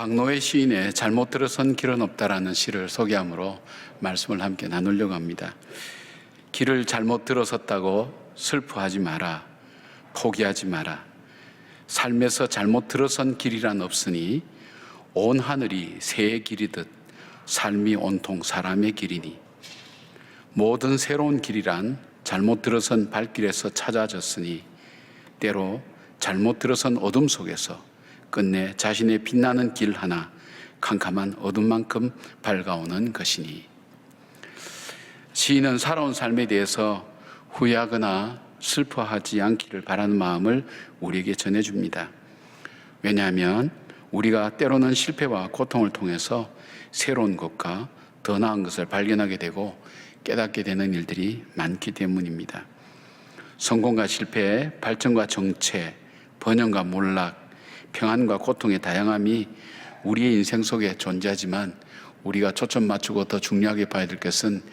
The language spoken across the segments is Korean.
박노해 시인의 잘못 들어선 길은 없다라는 시를 소개함으로 말씀을 함께 나누려고 합니다. 길을 잘못 들어섰다고 슬퍼하지 마라. 포기하지 마라. 삶에서 잘못 들어선 길이란 없으니 온 하늘이 새의 길이듯 삶이 온통 사람의 길이니 모든 새로운 길이란 잘못 들어선 발길에서 찾아졌으니 때로 잘못 들어선 어둠 속에서 끝내 자신의 빛나는 길 하나 캄캄한 어둠만큼 밝아오는 것이니. 시인은 살아온 삶에 대해서 후회하거나 슬퍼하지 않기를 바라는 마음을 우리에게 전해줍니다. 왜냐하면 우리가 때로는 실패와 고통을 통해서 새로운 것과 더 나은 것을 발견하게 되고 깨닫게 되는 일들이 많기 때문입니다. 성공과 실패, 발전과 정체, 번영과 몰락, 평안과 고통의 다양함이 우리의 인생 속에 존재하지만 우리가 초점 맞추고 더 중요하게 봐야 될 것은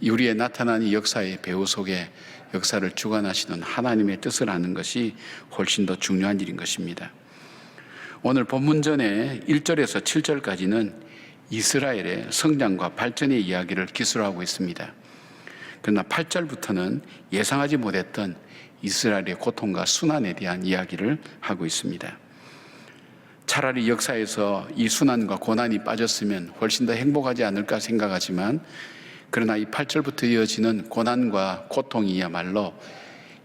우리의 나타나는 역사의 배후 속에 역사를 주관하시는 하나님의 뜻을 아는 것이 훨씬 더 중요한 일인 것입니다. 오늘 본문전의 1절에서 7절까지는 이스라엘의 성장과 발전의 이야기를 기술하고 있습니다. 그러나 8절부터는 예상하지 못했던 이스라엘의 고통과 순환에 대한 이야기를 하고 있습니다. 차라리 역사에서 이 순환과 고난이 빠졌으면 훨씬 더 행복하지 않을까 생각하지만, 그러나 이 8절부터 이어지는 고난과 고통이야말로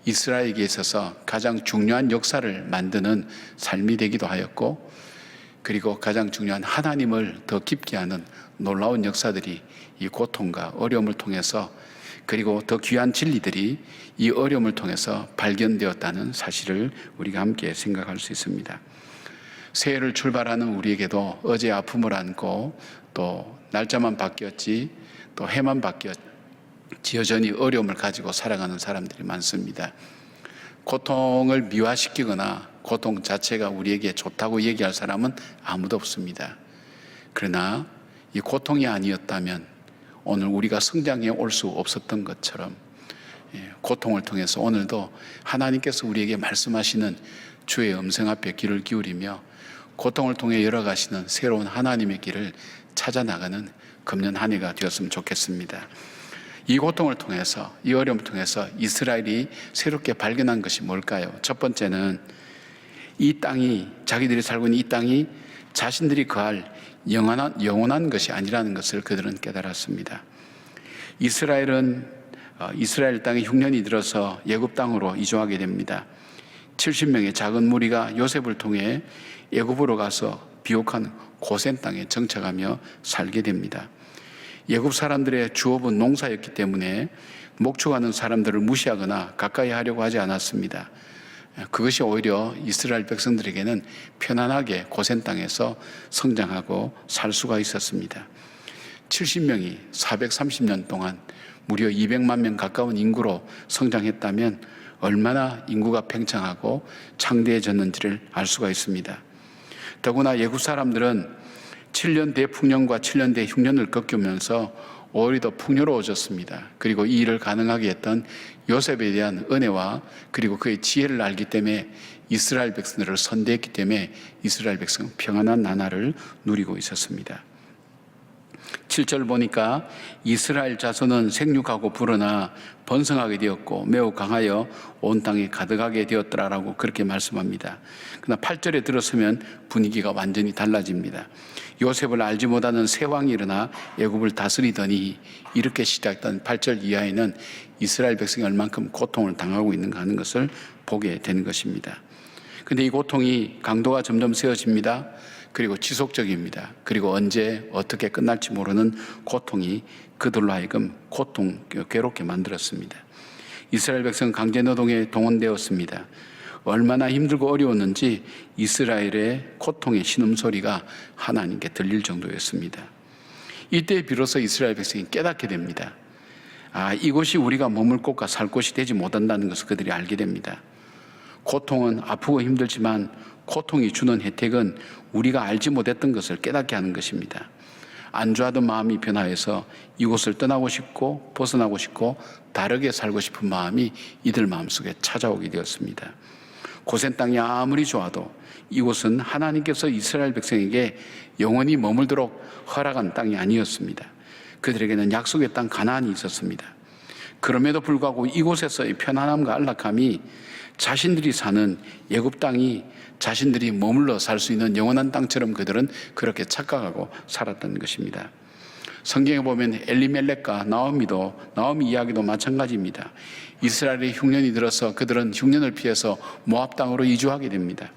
이스라엘에게 있어서 가장 중요한 역사를 만드는 삶이 되기도 하였고, 그리고 가장 중요한 하나님을 더 깊게 하는 놀라운 역사들이 이 고통과 어려움을 통해서, 그리고 더 귀한 진리들이 이 어려움을 통해서 발견되었다는 사실을 우리가 함께 생각할 수 있습니다. 새해를 출발하는 우리에게도 어제 아픔을 안고 또 날짜만 바뀌었지 또 해만 바뀌었지 여전히 어려움을 가지고 살아가는 사람들이 많습니다. 고통을 미화시키거나 고통 자체가 우리에게 좋다고 얘기할 사람은 아무도 없습니다. 그러나 이 고통이 아니었다면 오늘 우리가 성장해 올 수 없었던 것처럼 고통을 통해서 오늘도 하나님께서 우리에게 말씀하시는 주의 음성 앞에 귀를 기울이며 고통을 통해 열어가시는 새로운 하나님의 길을 찾아나가는 금년 한 해가 되었으면 좋겠습니다. 이 고통을 통해서, 이 어려움을 통해서 이스라엘이 새롭게 발견한 것이 뭘까요? 첫 번째는 이 땅이, 자기들이 살고 있는 이 땅이 자신들이 거할 영원한 것이 아니라는 것을 그들은 깨달았습니다. 이스라엘 땅에 흉년이 들어서 애굽 땅으로 이주하게 됩니다. 70명의 작은 무리가 요셉을 통해 애굽으로 가서 비옥한 고센 땅에 정착하며 살게 됩니다. 애굽 사람들의 주업은 농사였기 때문에 목축하는 사람들을 무시하거나 가까이 하려고 하지 않았습니다. 그것이 오히려 이스라엘 백성들에게는 편안하게 고센 땅에서 성장하고 살 수가 있었습니다. 70명이 430년 동안 무려 200만 명 가까운 인구로 성장했다면 얼마나 인구가 팽창하고 창대해졌는지를 알 수가 있습니다. 더구나 애굽 사람들은 7년 대풍년과 7년 대흉년을 겪으면서 오히려 더 풍요로워졌습니다. 그리고 이 일을 가능하게 했던 요셉에 대한 은혜와 그리고 그의 지혜를 알기 때문에 이스라엘 백성들을 선대했기 때문에 이스라엘 백성은 평안한 나날을 누리고 있었습니다. 7절 보니까 이스라엘 자손은 생육하고 불어나 번성하게 되었고 매우 강하여 온 땅에 가득하게 되었더라라고 그렇게 말씀합니다. 그러나 8절에 들어서면 분위기가 완전히 달라집니다. 요셉을 알지 못하는 새 왕이 일어나 애굽을 다스리더니, 이렇게 시작된 8절 이하에는 이스라엘 백성이 얼만큼 고통을 당하고 있는가 하는 것을 보게 되는 것입니다. 그런데 이 고통이 강도가 점점 세워집니다. 그리고 지속적입니다. 그리고 언제 어떻게 끝날지 모르는 고통이 그들로 하여금 괴롭게 만들었습니다. 이스라엘 백성은 강제노동에 동원되었습니다. 얼마나 힘들고 어려웠는지 이스라엘의 고통의 신음소리가 하나님께 들릴 정도였습니다. 이때 비로소 이스라엘 백성이 깨닫게 됩니다. 이곳이 우리가 머물 곳과 살 곳이 되지 못한다는 것을 그들이 알게 됩니다. 고통은 아프고 힘들지만 고통이 주는 혜택은 우리가 알지 못했던 것을 깨닫게 하는 것입니다. 안주하던 마음이 변화해서 이곳을 떠나고 싶고 벗어나고 싶고 다르게 살고 싶은 마음이 이들 마음속에 찾아오게 되었습니다. 고센 땅이 아무리 좋아도 이곳은 하나님께서 이스라엘 백성에게 영원히 머물도록 허락한 땅이 아니었습니다. 그들에게는 약속의 땅 가나안이 있었습니다. 그럼에도 불구하고 이곳에서의 편안함과 안락함이 자신들이 사는 애굽 땅이 자신들이 머물러 살 수 있는 영원한 땅처럼 그들은 그렇게 착각하고 살았던 것입니다. 성경에 보면 엘리멜렉과 나오미 이야기도 마찬가지입니다. 이스라엘의 흉년이 들어서 그들은 흉년을 피해서 모압 땅으로 이주하게 됩니다.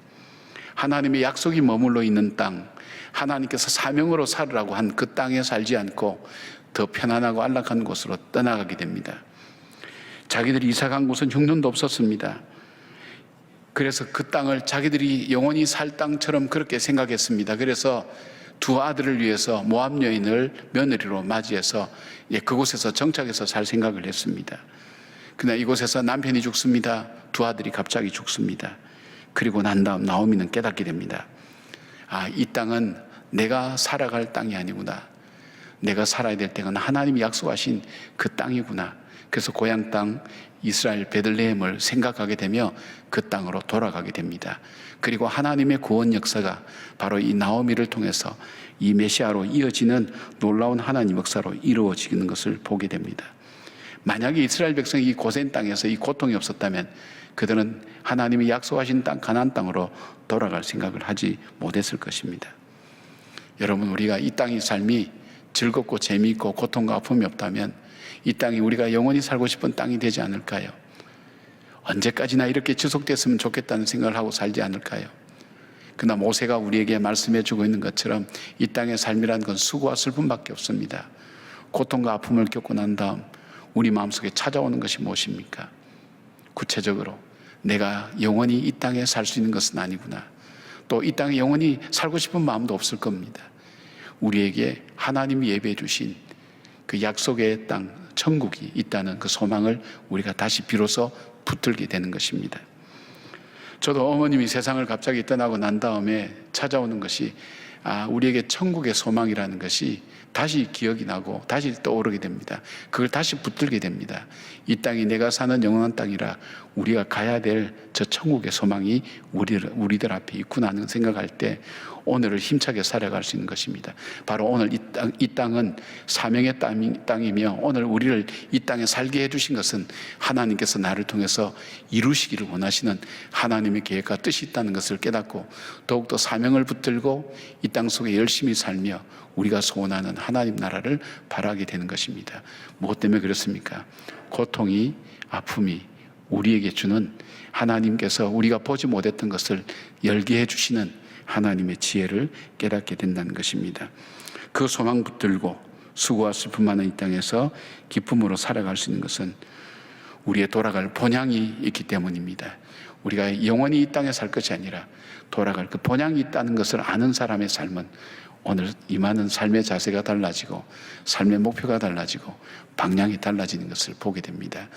하나님의 약속이 머물러 있는 땅, 하나님께서 사명으로 살으라고 한 그 땅에 살지 않고 더 편안하고 안락한 곳으로 떠나가게 됩니다. 자기들이 이사간 곳은 흉년도 없었습니다. 그래서 그 땅을 자기들이 영원히 살 땅처럼 그렇게 생각했습니다. 그래서 두 아들을 위해서 모압 여인을 며느리로 맞이해서 그곳에서 정착해서 살 생각을 했습니다. 그러나 이곳에서 남편이 죽습니다. 두 아들이 갑자기 죽습니다. 그리고 난 다음 나오미는 깨닫게 됩니다. 이 땅은 내가 살아갈 땅이 아니구나. 내가 살아야 될 땅은 하나님이 약속하신 그 땅이구나. 그래서 고향 땅 이스라엘 베들레헴을 생각하게 되며 그 땅으로 돌아가게 됩니다. 그리고 하나님의 구원 역사가 바로 이 나오미를 통해서 이 메시아로 이어지는 놀라운 하나님 역사로 이루어지는 것을 보게 됩니다. 만약에 이스라엘 백성이 이 고센 땅에서 이 고통이 없었다면 그들은 하나님이 약속하신 땅 가나안 땅으로 돌아갈 생각을 하지 못했을 것입니다. 여러분, 우리가 이 땅의 삶이 즐겁고 재미있고 고통과 아픔이 없다면 이 땅이 우리가 영원히 살고 싶은 땅이 되지 않을까요? 언제까지나 이렇게 지속됐으면 좋겠다는 생각을 하고 살지 않을까요? 그러나 모세가 우리에게 말씀해 주고 있는 것처럼 이 땅의 삶이라는 건 수고와 슬픔밖에 없습니다. 고통과 아픔을 겪고 난 다음 우리 마음속에 찾아오는 것이 무엇입니까? 구체적으로 내가 영원히 이 땅에 살 수 있는 것은 아니구나. 또 이 땅에 영원히 살고 싶은 마음도 없을 겁니다. 우리에게 하나님이 예배해 주신 그 약속의 땅 천국이 있다는 그 소망을 우리가 다시 비로소 붙들게 되는 것입니다. 저도 어머님이 세상을 갑자기 떠나고 난 다음에 찾아오는 것이 우리에게 천국의 소망이라는 것이 다시 기억이 나고 다시 떠오르게 됩니다. 그걸 다시 붙들게 됩니다. 이 땅이 내가 사는 영원한 땅이라 우리가 가야 될 저 천국의 소망이 우리들 앞에 있구나 하는 생각할 때 오늘을 힘차게 살아갈 수 있는 것입니다. 바로 오늘 이 땅은 사명의 땅이며 오늘 우리를 이 땅에 살게 해주신 것은 하나님께서 나를 통해서 이루시기를 원하시는 하나님의 계획과 뜻이 있다는 것을 깨닫고 더욱더 사명을 붙들고 이 땅 속에 열심히 살며 우리가 소원하는 하나님 나라를 바라게 되는 것입니다. 무엇 때문에 그렇습니까? 고통이, 아픔이 우리에게 주는 하나님께서 우리가 보지 못했던 것을 열게 해주시는 하나님의 지혜를 깨닫게 된다는 것입니다. 그 소망 붙들고 수고와 슬픔 많은 이 땅에서 기쁨으로 살아갈 수 있는 것은 우리의 돌아갈 본향이 있기 때문입니다. 우리가 영원히 이 땅에 살 것이 아니라 돌아갈 그 본향이 있다는 것을 아는 사람의 삶은 오늘 임하는 삶의 자세가 달라지고 삶의 목표가 달라지고 방향이 달라지는 것을 보게 됩니다.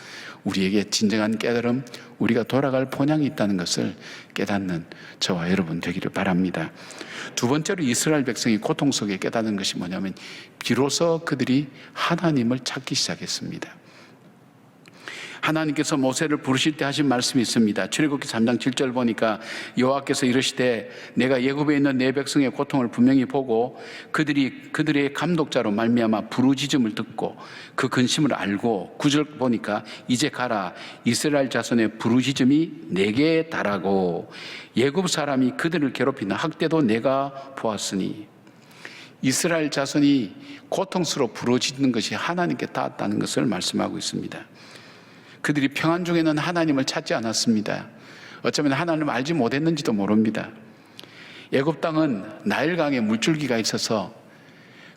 우리에게 진정한 깨달음, 우리가 돌아갈 본향이 있다는 것을 깨닫는 저와 여러분 되기를 바랍니다. 두 번째로 이스라엘 백성이 고통 속에 깨닫는 것이 뭐냐면 비로소 그들이 하나님을 찾기 시작했습니다. 하나님께서 모세를 부르실 때 하신 말씀이 있습니다. 출애굽기 3장 7절 보니까 여호와께서 이르시되 내가 애굽에 있는 내 백성의 고통을 분명히 보고 그들의 감독자로 말미암아 부르짖음을 듣고 그 근심을 알고 9절 보니까 이제 가라 이스라엘 자손의 부르짖음이 내게 달하고 애굽 사람이 그들을 괴롭히는 학대도 내가 보았으니 이스라엘 자손이 고통스러워 부르짖는 것이 하나님께 닿았다는 것을 말씀하고 있습니다. 그들이 평안 중에는 하나님을 찾지 않았습니다. 어쩌면 하나님을 알지 못했는지도 모릅니다. 애굽 땅은 나일강에 물줄기가 있어서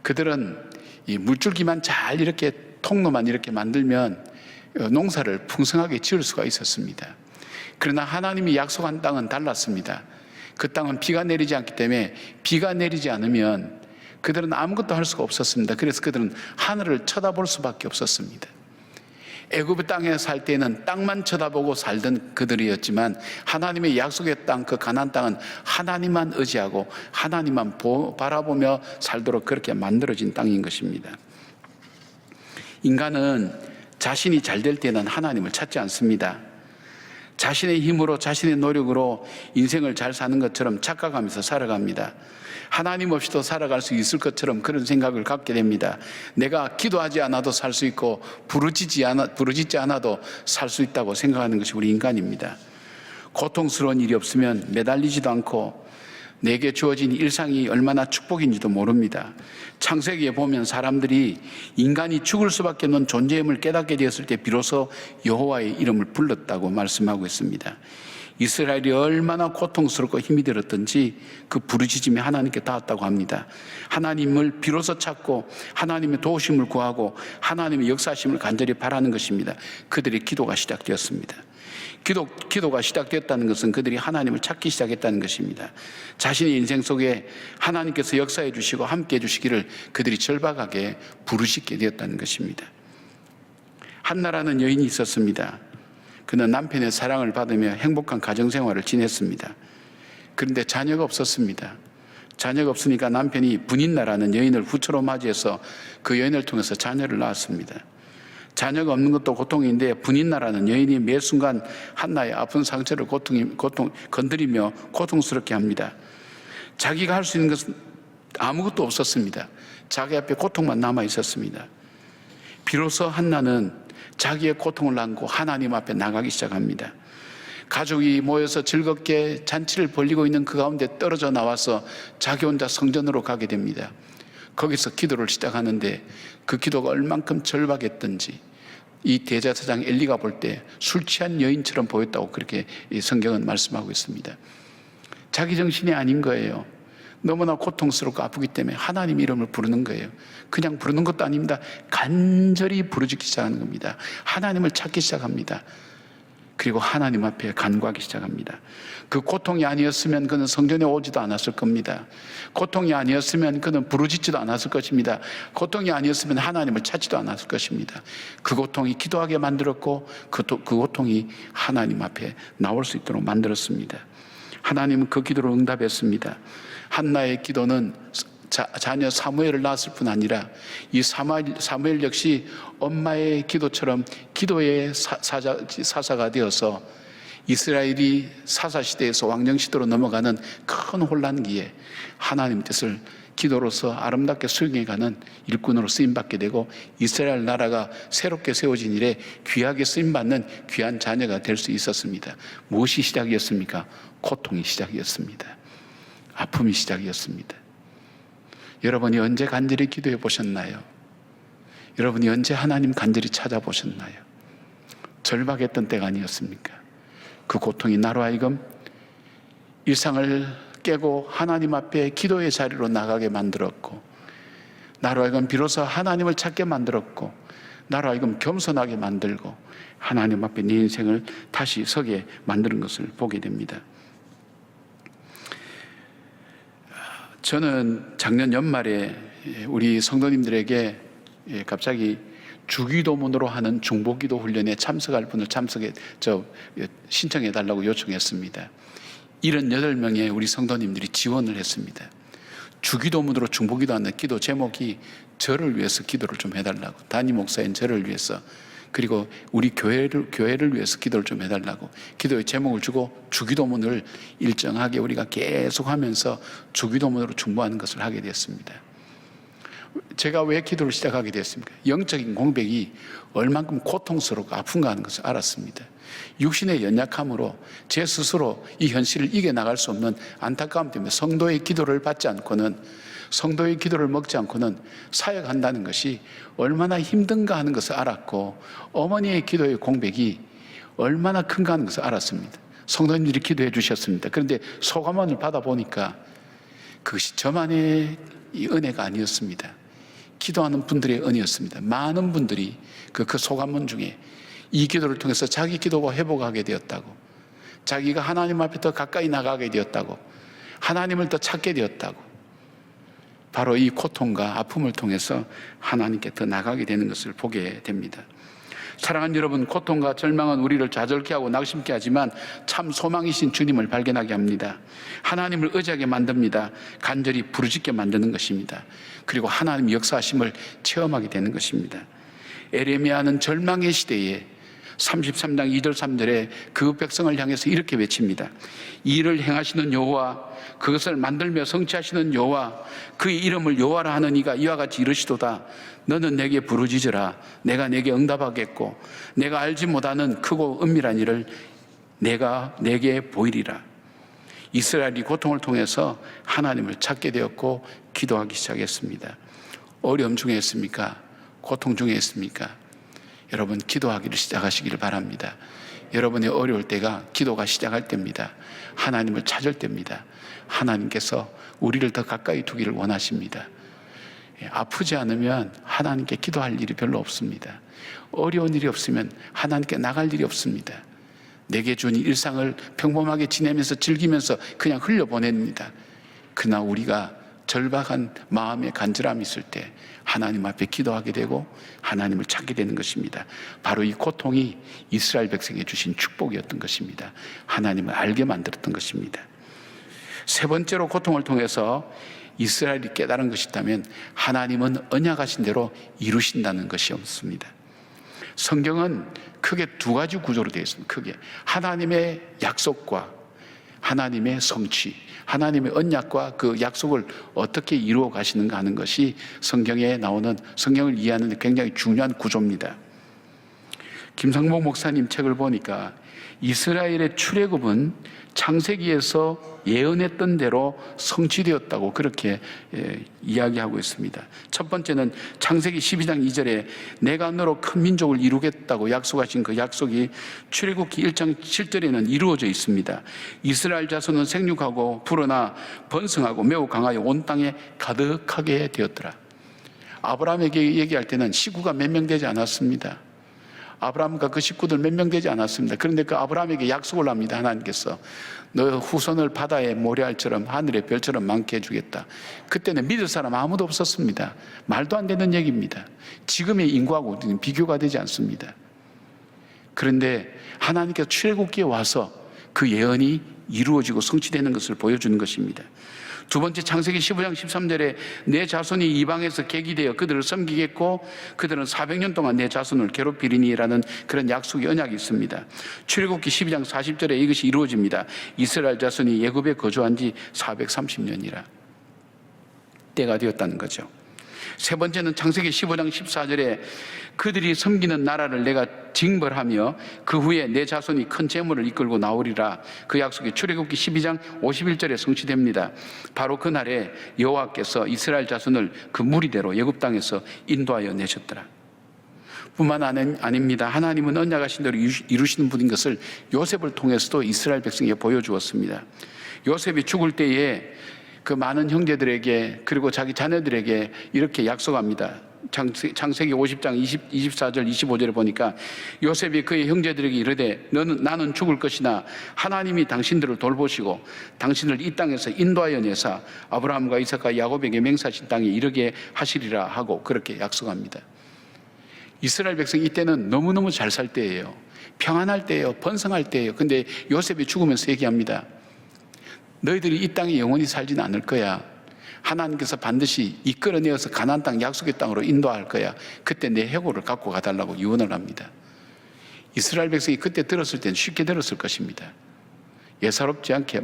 그들은 이 물줄기만 잘 이렇게 통로만 이렇게 만들면 농사를 풍성하게 지을 수가 있었습니다. 그러나 하나님이 약속한 땅은 달랐습니다. 그 땅은 비가 내리지 않기 때문에 비가 내리지 않으면 그들은 아무것도 할 수가 없었습니다. 그래서 그들은 하늘을 쳐다볼 수밖에 없었습니다. 애굽 땅에 살 때는 땅만 쳐다보고 살던 그들이었지만 하나님의 약속의 땅, 그 가나안 땅은 하나님만 의지하고 하나님만 바라보며 살도록 그렇게 만들어진 땅인 것입니다. 인간은 자신이 잘 될 때는 하나님을 찾지 않습니다. 자신의 힘으로 자신의 노력으로 인생을 잘 사는 것처럼 착각하면서 살아갑니다. 하나님 없이도 살아갈 수 있을 것처럼 그런 생각을 갖게 됩니다. 내가 기도하지 않아도 살 수 있고 부르짖지 않아도 살 수 있다고 생각하는 것이 우리 인간입니다. 고통스러운 일이 없으면 매달리지도 않고 내게 주어진 일상이 얼마나 축복인지도 모릅니다. 창세기에 보면 사람들이 인간이 죽을 수밖에 없는 존재임을 깨닫게 되었을 때 비로소 여호와의 이름을 불렀다고 말씀하고 있습니다. 이스라엘이 얼마나 고통스럽고 힘이 들었던지 그 부르짖음이 하나님께 닿았다고 합니다. 하나님을 비로소 찾고 하나님의 도우심을 구하고 하나님의 역사심을 간절히 바라는 것입니다. 그들의 기도가 시작되었습니다. 기도가 시작되었다는 것은 그들이 하나님을 찾기 시작했다는 것입니다. 자신의 인생 속에 하나님께서 역사해 주시고 함께 해 주시기를 그들이 절박하게 부르짖게 되었다는 것입니다. 한나라는 여인이 있었습니다. 그는 남편의 사랑을 받으며 행복한 가정생활을 지냈습니다. 그런데 자녀가 없었습니다. 자녀가 없으니까 남편이 분인나라는 여인을 후처로 맞이해서 그 여인을 통해서 자녀를 낳았습니다. 자녀가 없는 것도 고통인데 분인나라는 여인이 매 순간 한나의 아픈 상처를 건드리며 고통스럽게 합니다. 자기가 할 수 있는 것은 아무것도 없었습니다. 자기 앞에 고통만 남아 있었습니다. 비로소 한나는 자기의 고통을 안고 하나님 앞에 나가기 시작합니다. 가족이 모여서 즐겁게 잔치를 벌이고 있는 그 가운데 떨어져 나와서 자기 혼자 성전으로 가게 됩니다. 거기서 기도를 시작하는데 그 기도가 얼만큼 절박했던지 이 대제사장 엘리가 볼 때 술 취한 여인처럼 보였다고 그렇게 성경은 말씀하고 있습니다. 자기 정신이 아닌 거예요. 너무나 고통스럽고 아프기 때문에 하나님 이름을 부르는 거예요. 그냥 부르는 것도 아닙니다. 간절히 부르짖기 시작하는 겁니다. 하나님을 찾기 시작합니다. 그리고 하나님 앞에 간구하기 시작합니다. 그 고통이 아니었으면 그는 성전에 오지도 않았을 겁니다. 고통이 아니었으면 그는 부르짖지도 않았을 것입니다. 고통이 아니었으면 하나님을 찾지도 않았을 것입니다. 그 고통이 기도하게 만들었고 그 고통이 하나님 앞에 나올 수 있도록 만들었습니다. 하나님은 그 기도로 응답했습니다. 한나의 기도는 자녀 사무엘을 낳았을 뿐 아니라 이 사무엘 역시 엄마의 기도처럼 기도의 사사가 되어서 이스라엘이 사사시대에서 왕정시대로 넘어가는 큰 혼란기에 하나님 뜻을 기도로서 아름답게 수행해가는 일꾼으로 쓰임받게 되고 이스라엘 나라가 새롭게 세워진 일에 귀하게 쓰임받는 귀한 자녀가 될 수 있었습니다. 무엇이 시작이었습니까? 고통이 시작이었습니다. 아픔이 시작이었습니다. 여러분이 언제 간절히 기도해 보셨나요? 여러분이 언제 하나님 간절히 찾아보셨나요? 절박했던 때가 아니었습니까? 그 고통이 나로 하여금 일상을 깨고 하나님 앞에 기도의 자리로 나가게 만들었고, 나로 하여금 비로소 하나님을 찾게 만들었고, 나로 하여금 겸손하게 만들고 하나님 앞에 내 인생을 다시 서게 만드는 것을 보게 됩니다. 저는 작년 연말에 우리 성도님들에게 갑자기 주기도문으로 하는 중보기도 훈련에 참석할 분을 신청해 달라고 요청했습니다. 78명의 우리 성도님들이 지원을 했습니다. 주기도문으로 중보기도하는 기도 제목이 저를 위해서 기도를 좀 해달라고, 담임 목사인 저를 위해서, 그리고 우리 교회를 위해서 기도를 좀 해달라고 기도의 제목을 주고 주기도문을 일정하게 우리가 계속 하면서 주기도문으로 중보하는 것을 하게 되었습니다. 제가 왜 기도를 시작하게 되었습니까? 영적인 공백이 얼만큼 고통스럽고 아픈가 하는 것을 알았습니다. 육신의 연약함으로 제 스스로 이 현실을 이겨나갈 수 없는 안타까움 때문에 성도의 기도를 받지 않고는, 성도의 기도를 먹지 않고는 사역한다는 것이 얼마나 힘든가 하는 것을 알았고, 어머니의 기도의 공백이 얼마나 큰가 하는 것을 알았습니다. 성도님들이 기도해 주셨습니다. 그런데 소감원을 받아보니까 그것이 저만의 이 은혜가 아니었습니다. 기도하는 분들의 은혜였습니다. 많은 분들이 그 소감원 중에 이 기도를 통해서 자기 기도가 회복하게 되었다고, 자기가 하나님 앞에 더 가까이 나가게 되었다고, 하나님을 더 찾게 되었다고, 바로 이 고통과 아픔을 통해서 하나님께 더 나가게 되는 것을 보게 됩니다. 사랑하는 여러분, 고통과 절망은 우리를 좌절케 하고 낙심케 하지만 참 소망이신 주님을 발견하게 합니다. 하나님을 의지하게 만듭니다. 간절히 부르짖게 만드는 것입니다. 그리고 하나님의 역사하심을 체험하게 되는 것입니다. 에레미야는 절망의 시대에 33장 2절 3절에 그 백성을 향해서 이렇게 외칩니다. 이 일을 행하시는 여호와, 그것을 만들며 성취하시는 여호와, 그의 이름을 여호와라 하는 이가 이와 같이 이르시도다. 너는 내게 부르짖으라. 내가 내게 응답하겠고 내가 알지 못하는 크고 은밀한 일을 내가 내게 보이리라. 이스라엘이 고통을 통해서 하나님을 찾게 되었고 기도하기 시작했습니다. 어려움 중에 있습니까? 고통 중에 있습니까? 여러분, 기도하기를 시작하시기를 바랍니다. 여러분의 어려울 때가 기도가 시작할 때입니다. 하나님을 찾을 때입니다. 하나님께서 우리를 더 가까이 두기를 원하십니다. 아프지 않으면 하나님께 기도할 일이 별로 없습니다. 어려운 일이 없으면 하나님께 나갈 일이 없습니다. 내게 준 일상을 평범하게 지내면서 즐기면서 그냥 흘려보냅니다. 그러나 우리가 절박한 마음의 간절함이 있을 때 하나님 앞에 기도하게 되고 하나님을 찾게 되는 것입니다. 바로 이 고통이 이스라엘 백성에게 주신 축복이었던 것입니다. 하나님을 알게 만들었던 것입니다. 세 번째로 고통을 통해서 이스라엘이 깨달은 것이 있다면 하나님은 언약하신 대로 이루신다는 것이었습니다. 성경은 크게 두 가지 구조로 되어 있습니다. 크게 하나님의 약속과 하나님의 성취, 하나님의 언약과 그 약속을 어떻게 이루어 가시는가 하는 것이 성경에 나오는, 성경을 이해하는 데 굉장히 중요한 구조입니다. 김상복 목사님 책을 보니까 이스라엘의 출애굽은 창세기에서 예언했던 대로 성취되었다고 그렇게 이야기하고 있습니다. 첫 번째는 창세기 12장 2절에 내가 너로 큰 민족을 이루겠다고 약속하신 그 약속이 출애굽기 1장 7절에는 이루어져 있습니다. 이스라엘 자손은 생육하고 불어나 번성하고 매우 강하여 온 땅에 가득하게 되었더라. 아브라함에게 얘기할 때는 식구가 몇 명 되지 않았습니다. 아브라함과 그 식구들 몇 명 되지 않았습니다. 그런데 그 아브라함에게 약속을 합니다. 하나님께서 너 후손을 바다의 모래알처럼 하늘의 별처럼 많게 해주겠다. 그때는 믿을 사람 아무도 없었습니다. 말도 안 되는 얘기입니다. 지금의 인구하고 비교가 되지 않습니다. 그런데 하나님께서 출애굽기에 와서 그 예언이 이루어지고 성취되는 것을 보여주는 것입니다. 두 번째, 창세기 15장 13절에 내 자손이 이방에서 객이 되어 그들을 섬기겠고 그들은 400년 동안 내 자손을 괴롭히리니라는 그런 약속의 언약이 있습니다. 출애굽기 12장 40절에 이것이 이루어집니다. 이스라엘 자손이 애굽에 거주한 지 430년이라. 때가 되었다는 거죠. 세 번째는 창세기 15장 14절에 그들이 섬기는 나라를 내가 징벌하며 그 후에 내 자손이 큰 재물을 이끌고 나오리라. 그 약속이 출애굽기 12장 51절에 성취됩니다. 바로 그날에 여호와께서 이스라엘 자손을 그 무리대로 애굽 땅에서 인도하여 내셨더라. 뿐만 아닙니다. 하나님은 언약하신 대로 이루시는 분인 것을 요셉을 통해서도 이스라엘 백성에게 보여주었습니다. 요셉이 죽을 때에 그 많은 형제들에게 그리고 자기 자녀들에게 이렇게 약속합니다. 창세기 50장 24절 25절에 보니까 요셉이 그의 형제들에게 이르되 나는 죽을 것이나 하나님이 당신들을 돌보시고 당신을 이 땅에서 인도하여 내사 아브라함과 이삭과 야곱에게 맹세하신 땅에 이르게 하시리라 하고 그렇게 약속합니다. 이스라엘 백성이 이때는 너무너무 잘 살 때예요. 평안할 때예요. 번성할 때예요. 근데 요셉이 죽으면서 얘기합니다. 너희들이 이 땅에 영원히 살지는 않을 거야. 하나님께서 반드시 이끌어내어서 가나안 땅 약속의 땅으로 인도할 거야. 그때 내 해골을 갖고 가달라고 유언을 합니다. 이스라엘 백성이 그때 들었을 때는 쉽게 들었을 것입니다. 예사롭지 않게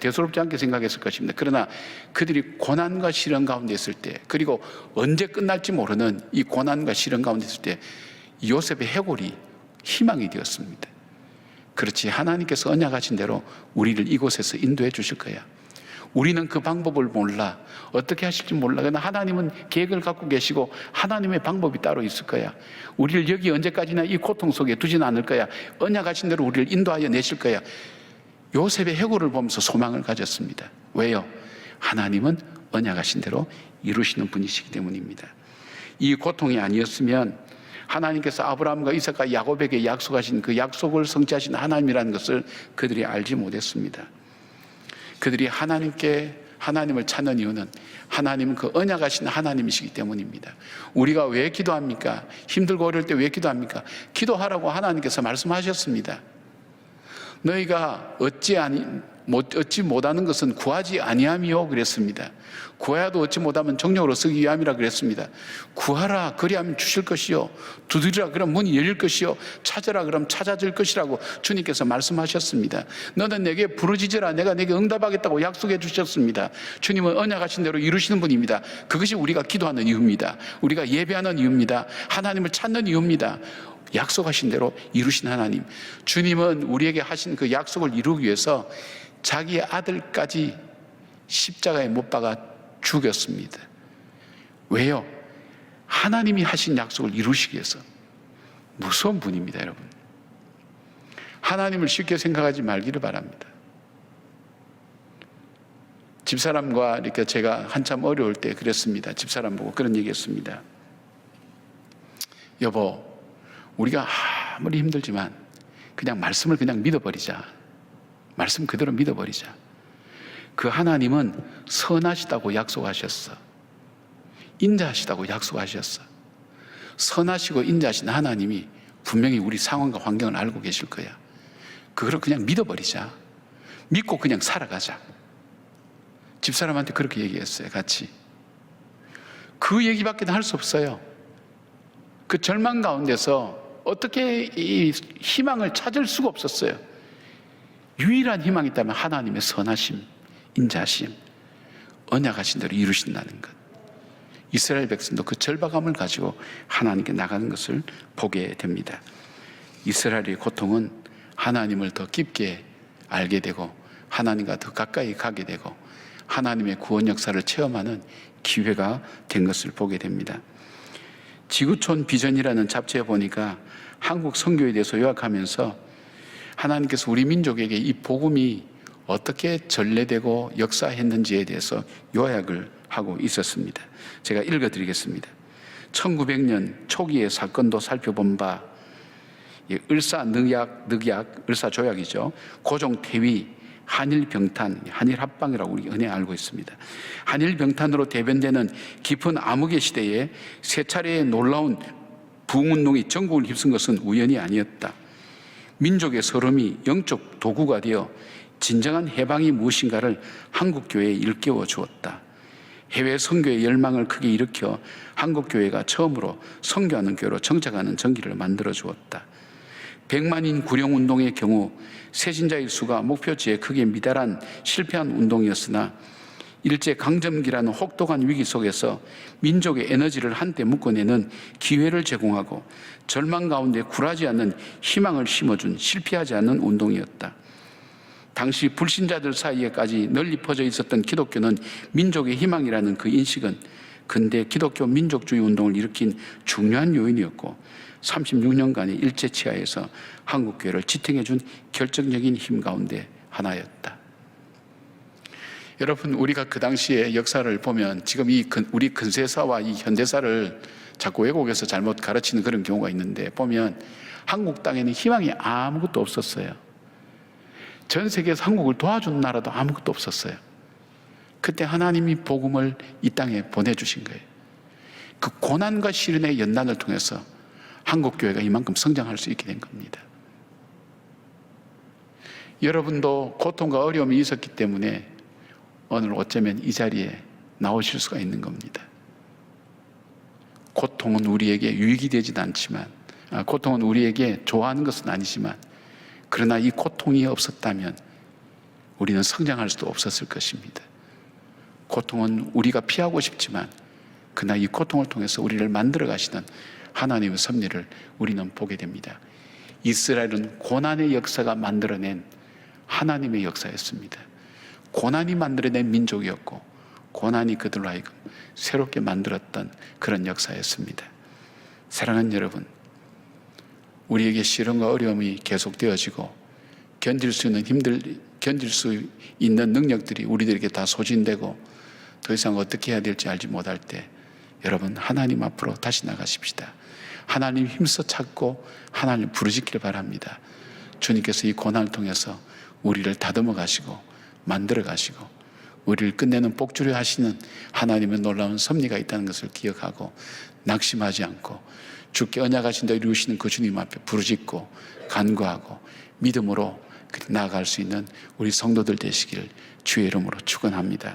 대수롭지 않게 생각했을 것입니다. 그러나 그들이 고난과 시련 가운데 있을 때, 그리고 언제 끝날지 모르는 이 고난과 시련 가운데 있을 때 요셉의 해골이 희망이 되었습니다. 그렇지, 하나님께서 언약하신 대로 우리를 이곳에서 인도해 주실 거야. 우리는 그 방법을 몰라. 어떻게 하실지 몰라. 그러나 하나님은 계획을 갖고 계시고 하나님의 방법이 따로 있을 거야. 우리를 여기 언제까지나 이 고통 속에 두지는 않을 거야. 언약하신 대로 우리를 인도하여 내실 거야. 요셉의 해골을 보면서 소망을 가졌습니다. 왜요? 하나님은 언약하신 대로 이루시는 분이시기 때문입니다. 이 고통이 아니었으면 하나님께서 아브라함과 이삭과 야곱에게 약속하신 그 약속을 성취하신 하나님이라는 것을 그들이 알지 못했습니다. 그들이 하나님을 찾는 이유는 하나님은 그 언약하신 하나님이시기 때문입니다. 우리가 왜 기도합니까? 힘들고 어려울 때 왜 기도합니까? 기도하라고 하나님께서 말씀하셨습니다. 너희가 얻지 못하는 것은 구하지 아니함이요 그랬습니다. 구하여도 얻지 못하면 정욕으로 쓰기 위함이라 그랬습니다. 구하라 그리하면 주실 것이요, 두드리라 그러면 문이 열릴 것이요, 찾으라 그러면 찾아질 것이라고 주님께서 말씀하셨습니다. 너는 내게 부르짖으라 내가 내게 응답하겠다고 약속해 주셨습니다. 주님은 언약하신 대로 이루시는 분입니다. 그것이 우리가 기도하는 이유입니다. 우리가 예배하는 이유입니다. 하나님을 찾는 이유입니다. 약속하신 대로 이루신 하나님, 주님은 우리에게 하신 그 약속을 이루기 위해서 자기의 아들까지 십자가에 못 박아 죽였습니다. 왜요? 하나님이 하신 약속을 이루시기 위해서. 무서운 분입니다, 여러분. 하나님을 쉽게 생각하지 말기를 바랍니다. 집사람과 이렇게 제가 한참 어려울 때 그랬습니다. 집사람 보고 그런 얘기 했습니다. 여보, 우리가 아무리 힘들지만 그냥 말씀을 그냥 믿어버리자. 말씀 그대로 믿어버리자. 그 하나님은 선하시다고 약속하셨어. 인자하시다고 약속하셨어. 선하시고 인자하신 하나님이 분명히 우리 상황과 환경을 알고 계실 거야. 그걸 그냥 믿어버리자. 믿고 그냥 살아가자. 집사람한테 그렇게 얘기했어요. 같이. 그 얘기밖에 할 수 없어요. 그 절망 가운데서 어떻게 이 희망을 찾을 수가 없었어요. 유일한 희망이 있다면 하나님의 선하심, 인자하심, 언약하신 대로 이루신다는 것. 이스라엘 백성도 그 절박함을 가지고 하나님께 나가는 것을 보게 됩니다. 이스라엘의 고통은 하나님을 더 깊게 알게 되고 하나님과 더 가까이 가게 되고 하나님의 구원 역사를 체험하는 기회가 된 것을 보게 됩니다. 지구촌 비전이라는 잡지에 보니까 한국 선교에 대해서 요약하면서 하나님께서 우리 민족에게 이 복음이 어떻게 전래되고 역사했는지에 대해서 요약을 하고 있었습니다. 제가 읽어드리겠습니다. 1900년 초기의 사건도 살펴본 바 을사조약이죠. 고종태위, 한일병탄, 한일합방이라고 우리 흔히 알고 있습니다. 한일병탄으로 대변되는 깊은 암흑의 시대에 세 차례의 놀라운 부흥운동이 전국을 휩쓴 것은 우연이 아니었다. 민족의 서름이 영적 도구가 되어 진정한 해방이 무엇인가를 한국교회에 일깨워 주었다. 해외 선교의 열망을 크게 일으켜 한국교회가 처음으로 선교하는 교회로 정착하는 전기를 만들어 주었다. 100만인 구령운동의 경우 세신자의 수가 목표치에 크게 미달한 실패한 운동이었으나 일제강점기라는 혹독한 위기 속에서 민족의 에너지를 한때 묶어내는 기회를 제공하고 절망 가운데 굴하지 않는 희망을 심어준 실패하지 않는 운동이었다. 당시 불신자들 사이에까지 널리 퍼져 있었던 기독교는 민족의 희망이라는 그 인식은 근대 기독교 민족주의 운동을 일으킨 중요한 요인이었고 36년간의 일제치하에서 한국교회를 지탱해준 결정적인 힘 가운데 하나였다. 여러분, 우리가 그 당시의 역사를 보면 지금 우리 근세사와 이 현대사를 자꾸 왜곡해서 잘못 가르치는 그런 경우가 있는데 보면 한국 땅에는 희망이 아무것도 없었어요. 전 세계에서 한국을 도와준 나라도 아무것도 없었어요. 그때 하나님이 복음을 이 땅에 보내주신 거예요. 그 고난과 시련의 연단을 통해서 한국교회가 이만큼 성장할 수 있게 된 겁니다. 여러분도 고통과 어려움이 있었기 때문에 오늘 어쩌면 이 자리에 나오실 수가 있는 겁니다. 고통은 우리에게 유익이 되지는 않지만, 고통은 우리에게 좋아하는 것은 아니지만, 그러나 이 고통이 없었다면 우리는 성장할 수도 없었을 것입니다. 고통은 우리가 피하고 싶지만, 그러나 이 고통을 통해서 우리를 만들어 가시는 하나님의 섭리를 우리는 보게 됩니다. 이스라엘은 고난의 역사가 만들어낸 하나님의 역사였습니다. 고난이 만들어낸 민족이었고 고난이 그들로 하여금 새롭게 만들었던 그런 역사였습니다. 사랑하는 여러분, 우리에게 시련과 어려움이 계속되어지고 견딜 수 있는 능력들이 우리들에게 다 소진되고 더 이상 어떻게 해야 될지 알지 못할 때 여러분, 하나님 앞으로 다시 나가십시다. 하나님 힘써 찾고 하나님 부르짖기를 바랍니다. 주님께서 이 고난을 통해서 우리를 다듬어 가시고 만들어 가시고 우리를 끝내는 복주려 하시는 하나님의 놀라운 섭리가 있다는 것을 기억하고 낙심하지 않고 주께 언약하신 대로 이루시는 그 주님 앞에 부르짖고 간구하고 믿음으로 나아갈 수 있는 우리 성도들 되시기를 주의 이름으로 축원합니다.